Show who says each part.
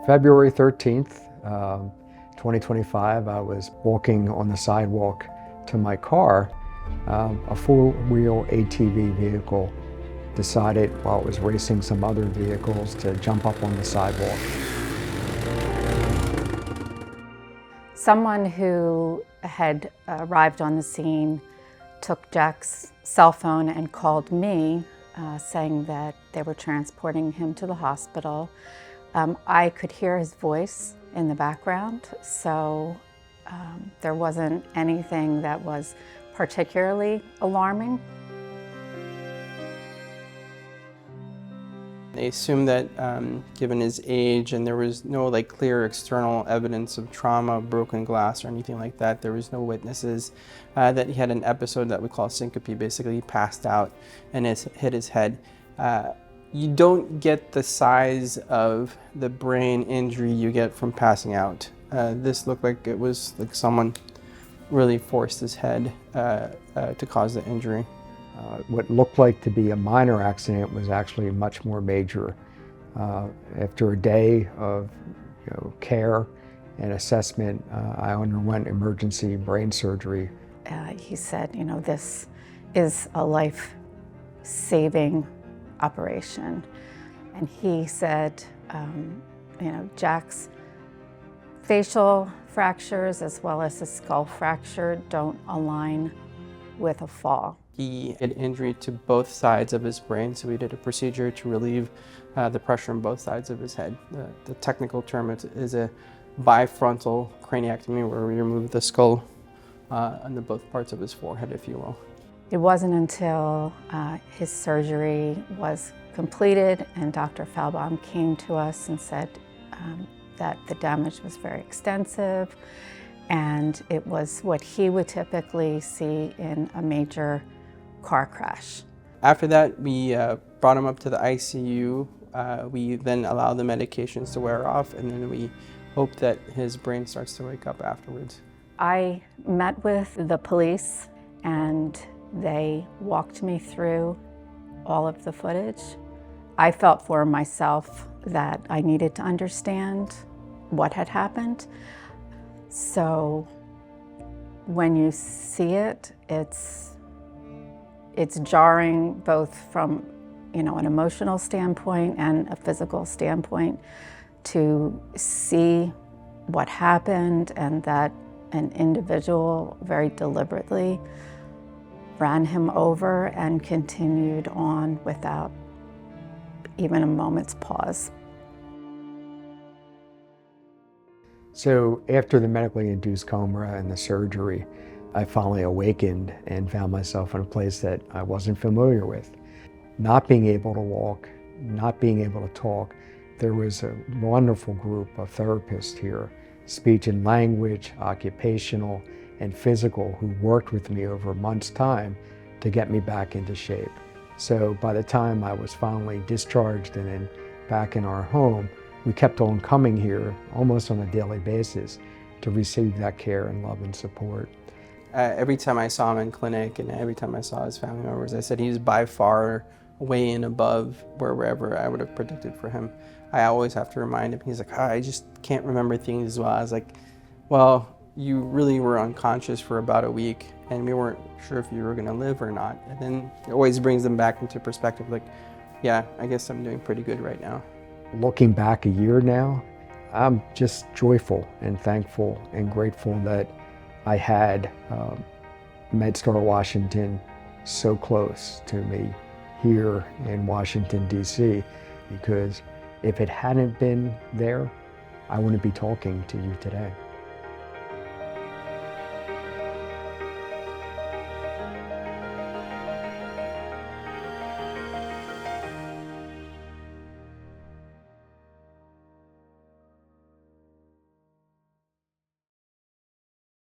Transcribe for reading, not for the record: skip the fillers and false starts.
Speaker 1: February 13th, 2025, I was walking on the sidewalk to my car. A four-wheel ATV vehicle decided, while it was racing some other vehicles, to jump up on the sidewalk.
Speaker 2: Someone who had arrived on the scene took Jack's cell phone and called me, saying that they were transporting him to the hospital. I could hear his voice in the background, so there wasn't anything that was particularly alarming.
Speaker 3: They assumed that given his age and there was no clear external evidence of trauma, broken glass or anything like that, there was no witnesses, that he had an episode that we call syncope. Basically he passed out and hit his head. You don't get the size of the brain injury you get from passing out. This looked like it was like someone really forced his head to cause the injury.
Speaker 1: What looked like to be a minor accident was actually much more major. After a day of care and assessment, I underwent emergency brain surgery.
Speaker 2: He said, this is a life-saving operation. And he said, Jack's facial fractures as well as his skull fracture don't align with a fall.
Speaker 3: He had injury to both sides of his brain, so we did a procedure to relieve the pressure on both sides of his head. The technical term is a bifrontal craniectomy, where we remove the skull on both parts of his forehead, if you will.
Speaker 2: It wasn't until his surgery was completed and Dr. Felbaum came to us and said that the damage was very extensive and it was what he would typically see in a major car crash.
Speaker 3: After that, we brought him up to the ICU. We then allowed the medications to wear off, and then we hope that his brain starts to wake up afterwards.
Speaker 2: I met with the police and they walked me through all of the footage. I felt for myself that I needed to understand what had happened. So when you see it, it's jarring both from an emotional standpoint and a physical standpoint to see what happened and that an individual very deliberately ran him over and continued on without even a moment's pause.
Speaker 1: So after the medically induced coma and the surgery, I finally awakened and found myself in a place that I wasn't familiar with. Not being able to walk, not being able to talk. There was a wonderful group of therapists here, speech and language, occupational, and physical, who worked with me over a month's time to get me back into shape. So by the time I was finally discharged and then back in our home, we kept on coming here almost on a daily basis to receive that care and love and support.
Speaker 3: Every time I saw him in clinic and every time I saw his family members, I said he's by far way and above wherever I would have predicted for him. I always have to remind him. He's like, I just can't remember things as well. I was like, well, you really were unconscious for about a week and we weren't sure if you were going to live or not. And then it always brings them back into perspective, like, yeah, I guess I'm doing pretty good right now.
Speaker 1: Looking back a year now, I'm just joyful and thankful and grateful that I had MedStar Washington so close to me here in Washington, D.C., because if it hadn't been there, I wouldn't be talking to you today.